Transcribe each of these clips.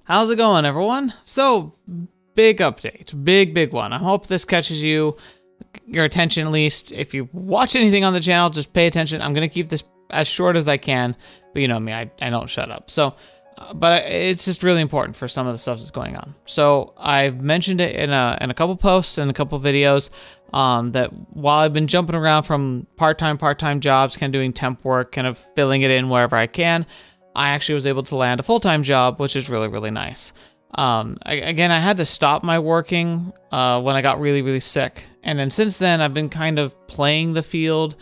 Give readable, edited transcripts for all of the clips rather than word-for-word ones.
How's it going, everyone? So, big update, big one. I hope this catches your attention at least. If you watch anything on the channel, just pay attention. I'm gonna keep this as short as I can, but you know me, I don't shut up. So, but it's just really important for some of the stuff that's going on. So I've mentioned it in a couple posts and a couple videos that while I've been jumping around from part-time jobs, kind of doing temp work, kind of filling it in wherever I can, I actually was able to land a full-time job, which is really nice. Again, I had to stop my working when I got really sick. And then since then, I've been kind of playing the field,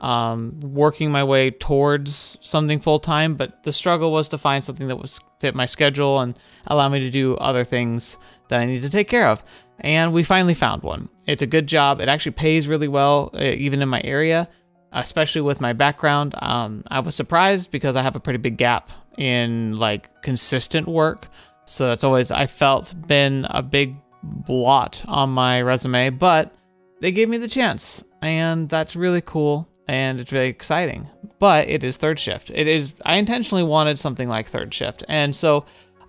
working my way towards something full-time, but the struggle was to find something that was fit my schedule and allow me to do other things that I need to take care of. And we finally found one. It's a good job. It actually pays really well, even in my area, especially with my background. I was surprised because I have a pretty big gap in like consistent work. So that's always, I felt, been a big blot on my resume, but they gave me the chance and that's really cool and it's really exciting. But it is third shift. I intentionally wanted something like third shift. And so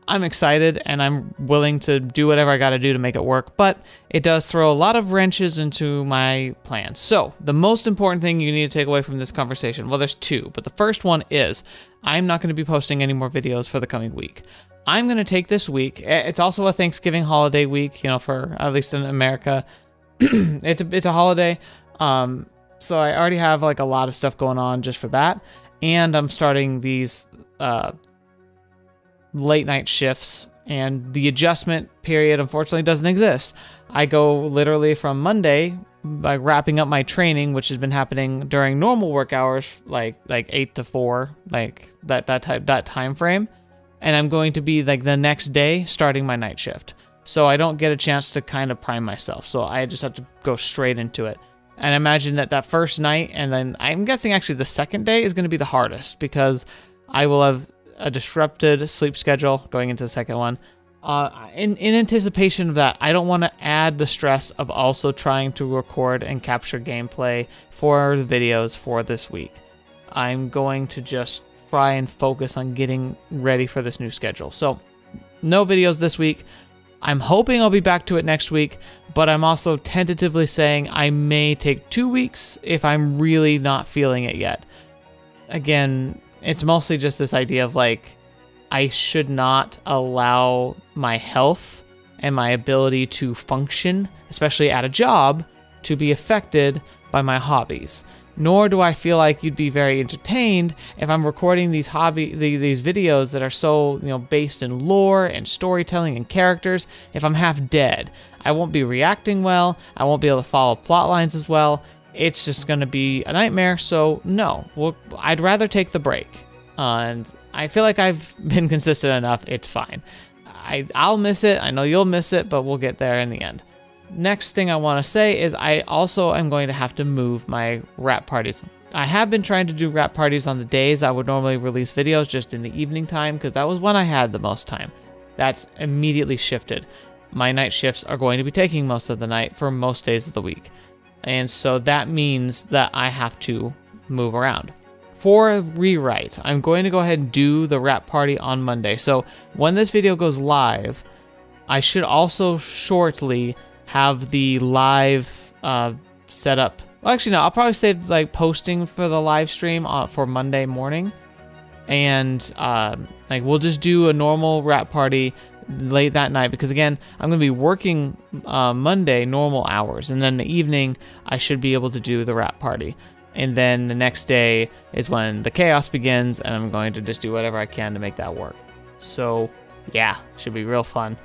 I'm excited and I'm willing to do whatever I got to do to make it work, but it does throw a lot of wrenches into my plans. So the most important thing you need to take away from this conversation, well, there's two, but the first one is I'm not going to be posting any more videos for the coming week. I'm going to take this week. It's also a Thanksgiving holiday week, you know, for at least in America, it's a holiday. So I already have like a lot of stuff going on just for that. And I'm starting these, late night shifts, and the adjustment period unfortunately doesn't exist. I go literally from Monday by wrapping up my training, which has been happening during normal work hours, like 8 to 4, like that time frame, and I'm going to be like the next day starting my night shift. So I don't get a chance to kind of prime myself. So I just have to go straight into it. And imagine that first night, and then I'm guessing actually the second day is going to be the hardest because I will have a disrupted sleep schedule going into the second one. In anticipation of that, I don't want to add the stress of also trying to record and capture gameplay for the videos for this week. I'm going to just try and focus on getting ready for this new schedule. So no videos this week. I'm hoping I'll be back to it next week, but I'm also tentatively saying I may take 2 weeks if I'm really not feeling it yet. Again, it's mostly just this idea of like, I should not allow my health and my ability to function, especially at a job, to be affected by my hobbies. Nor do I feel like you'd be very entertained if I'm recording these videos that are so, you know, based in lore and storytelling and characters, if I'm half dead. I won't be reacting well, I won't be able to follow plot lines as well. It's just going to be a nightmare, so no. I'd rather take the break. And I feel like I've been consistent enough, it's fine. I'll miss it, I know you'll miss it, but we'll get there in the end. Next thing I want to say is I also am going to have to move my rap parties. I have been trying to do rap parties on the days I would normally release videos, just in the evening time, because that was when I had the most time. That's immediately shifted. My night shifts are going to be taking most of the night for most days of the week. And so that means that I have to move around. For rewrite, I'm going to go ahead and do the rap party on Monday. So when this video goes live, I should also shortly have the live set up. Well, actually, no, I'll probably save like posting for the live stream for Monday morning. And like we'll just do a normal rap party late that night, because again, I'm going to be working Monday normal hours, and then the evening I should be able to do the rap party. And then the next day is when the chaos begins, and I'm going to just do whatever I can to make that work. So yeah, should be real fun.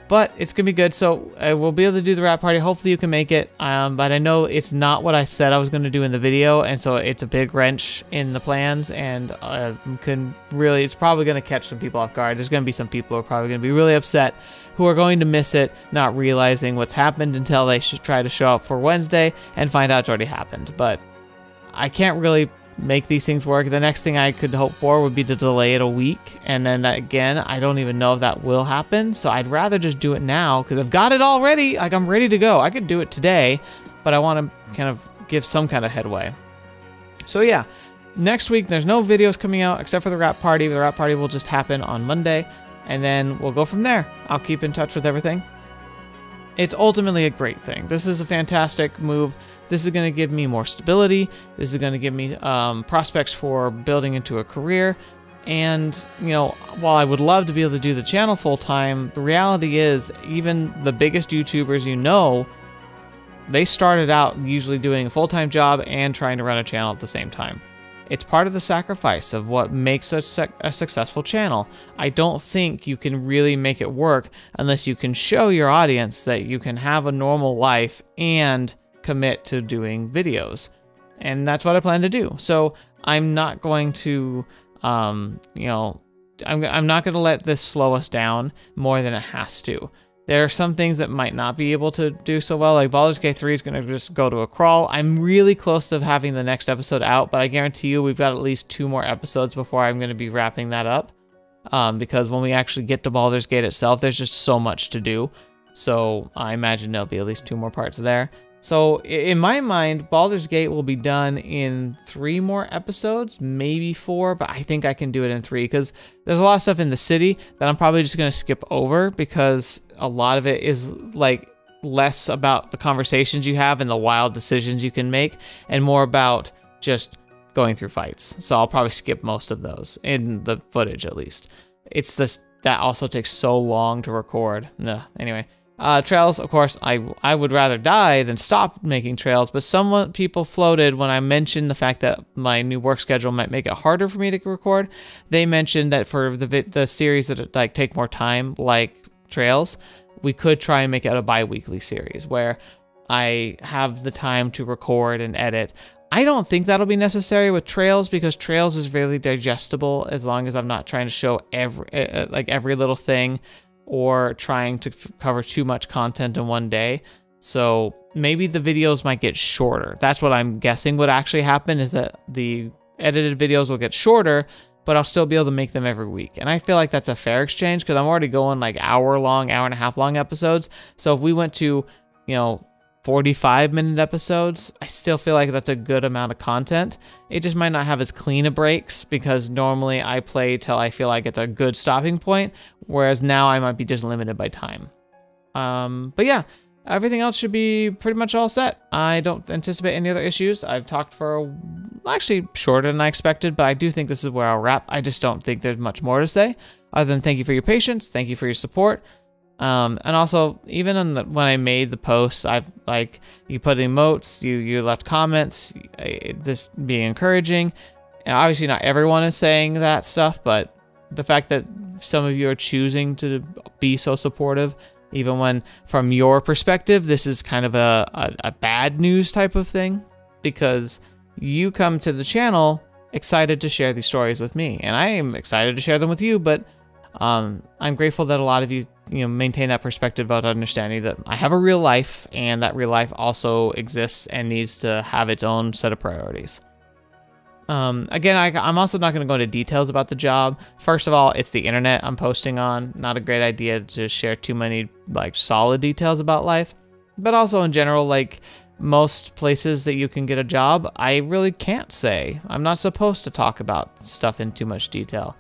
But it's going to be good, so we'll be able to do the rap party. Hopefully you can make it, but I know it's not what I said I was going to do in the video, and so it's a big wrench in the plans, and it's probably going to catch some people off guard. There's going to be some people who are probably going to be really upset, who are going to miss it, not realizing what's happened until they should try to show up for Wednesday and find out it's already happened. But I can't really make these things work. The next thing I could hope for would be to delay it a week, and then again, I don't even know if that will happen, so I'd rather just do it now, because I've got it all ready. Like, I'm ready to go. I could do it today, but I want to kind of give some kind of headway. So yeah, next week there's no videos coming out except for the rap party. The rap party will just happen on Monday. and then we'll go from there. I'll keep in touch with everything. It's ultimately a great thing. This is a fantastic move. This is going to give me more stability. This is going to give me prospects for building into a career. And, you know, while I would love to be able to do the channel full time, the reality is even the biggest YouTubers you know, they started out usually doing a full-time job and trying to run a channel at the same time. It's part of the sacrifice of what makes a successful channel. I don't think you can really make it work unless you can show your audience that you can have a normal life and commit to doing videos. And that's what I plan to do. So I'm not going to, you know, I'm not going to let this slow us down more than it has to. There are some things that might not be able to do so well, like Baldur's Gate 3 is going to just go to a crawl. I'm really close to having the next episode out, but I guarantee you we've got at least 2 more episodes before I'm going to be wrapping that up. Because when we actually get to Baldur's Gate itself, there's just so much to do. So I imagine there'll be at least 2 more parts there. So in my mind, Baldur's Gate will be done in 3 more episodes, maybe 4, but I think I can do it in 3 because there's a lot of stuff in the city that I'm probably just going to skip over because a lot of it is like less about the conversations you have and the wild decisions you can make and more about just going through fights. So I'll probably skip most of those in the footage at least. It's this that also takes so long to record. Anyway. Trails, of course, I would rather die than stop making trails, but people floated when I mentioned the fact that my new work schedule might make it harder for me to record. They mentioned that for the series that like take more time, like Trails, we could try and make it a bi-weekly series where I have the time to record and edit. I don't think that'll be necessary with Trails because Trails is really digestible as long as I'm not trying to show every little thing or trying to cover too much content in one day. So maybe the videos might get shorter. That's what I'm guessing would actually happen is that the edited videos will get shorter, but I'll still be able to make them every week. And I feel like that's a fair exchange because I'm already going like hour and a half long episodes. So if we went to, 45-minute episodes, I still feel like that's a good amount of content. It just might not have as clean a breaks because normally I play till I feel like it's a good stopping point, whereas now I might be just limited by time. But yeah, everything else should be pretty much all set. I don't anticipate any other issues. I've talked for actually shorter than I expected, but I do think this is where I'll wrap. I just don't think there's much more to say other than thank you for your patience, thank you for your support. And also, even when I made the posts, I've you put emotes, you left comments, just being encouraging. And obviously, not everyone is saying that stuff, but the fact that some of you are choosing to be so supportive, even when from your perspective, this is kind of a bad news type of thing, because you come to the channel excited to share these stories with me, and I am excited to share them with you, but I'm grateful that a lot of you maintain that perspective about understanding that I have a real life and that real life also exists and needs to have its own set of priorities. Again, I'm also not going to go into details about the job. First of all, it's the internet I'm posting on. Not a great idea to share too many solid details about life. But also in general, most places that you can get a job, I really can't say. I'm not supposed to talk about stuff in too much detail.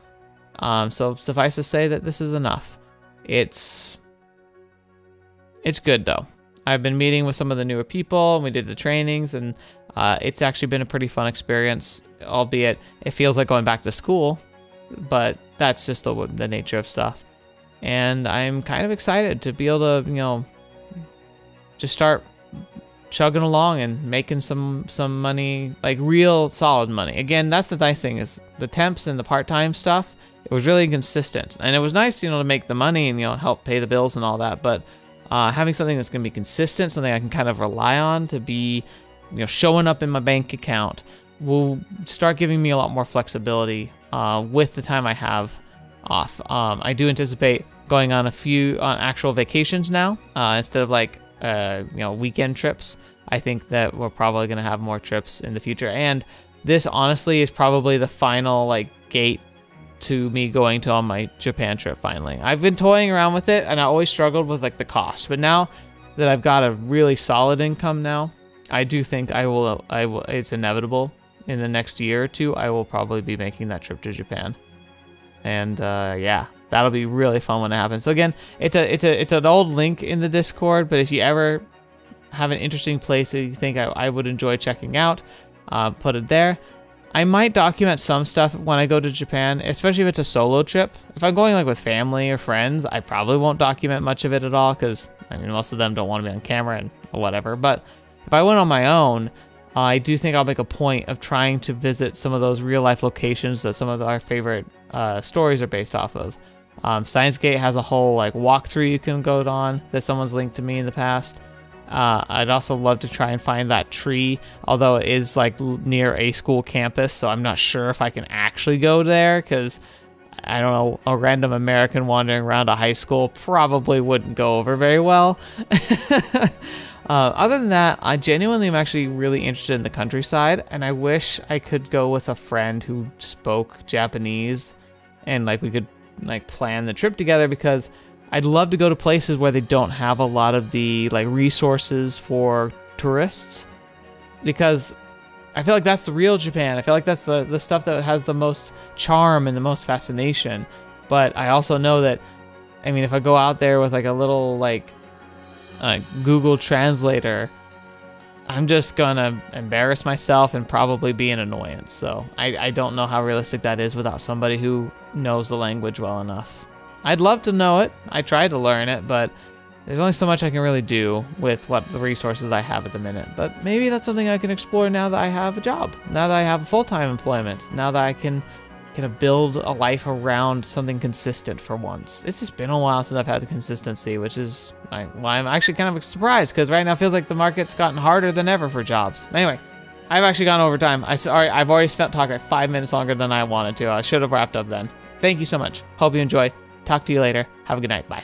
So suffice to say that this is enough. It's good though. I've been meeting with some of the newer people and we did the trainings and it's actually been a pretty fun experience, albeit it feels like going back to school, but that's just the nature of stuff. And I'm kind of excited to be able to, just start chugging along and making some money, real solid money. Again, that's the nice thing is the temps and the part-time stuff, it was really consistent. And it was nice, to make the money and, help pay the bills and all that. But having something that's going to be consistent, something I can kind of rely on to be, showing up in my bank account will start giving me a lot more flexibility with the time I have off. I do anticipate going on on actual vacations now instead of weekend trips. I think that we're probably going to have more trips in the future. And this honestly is probably the final gate to me going to on my Japan trip finally. I've been toying around with it and I always struggled with the cost, but now that I've got a really solid income now, I do think I will it's inevitable in the next year or two I will probably be making that trip to Japan. And yeah, that'll be really fun when it happens. So again, it's an old link in the Discord, but if you ever have an interesting place that you think I would enjoy checking out, put it there. I might document some stuff when I go to Japan, especially if it's a solo trip. If I'm going like with family or friends, I probably won't document much of it at all because I mean most of them don't want to be on camera and whatever. But if I went on my own, I do think I'll make a point of trying to visit some of those real life locations that some of our favorite stories are based off of. Steins Gate has a whole like walkthrough you can go on that someone's linked to me in the past. I'd also love to try and find that tree, although it is like near a school campus, so I'm not sure if I can actually go there because I don't know, a random American wandering around a high school probably wouldn't go over very well. Other than that, I genuinely am actually really interested in the countryside, and I wish I could go with a friend who spoke Japanese and like we could like plan the trip together, because I'd love to go to places where they don't have a lot of the like resources for tourists, because I feel like that's the real Japan. I feel like that's the stuff that has the most charm and the most fascination. But I also know that, I mean, if I go out there with like a little like Google Translator, I'm just gonna embarrass myself and probably be an annoyance. So I don't know how realistic that is without somebody who knows the language well enough. I'd love to know it. I tried to learn it, but there's only so much I can really do with what the resources I have at the minute. But maybe that's something I can explore now that I have a job, now that I have full-time employment, now that I can kind of build a life around something consistent for once. It's just been a while since I've had the consistency, which is why I'm actually kind of surprised, because right now it feels like the market's gotten harder than ever for jobs. Anyway, I've actually gone over time. I've already spent talking 5 minutes longer than I wanted to. I should have wrapped up then. Thank you so much. Hope you enjoy. Talk to you later. Have a good night. Bye.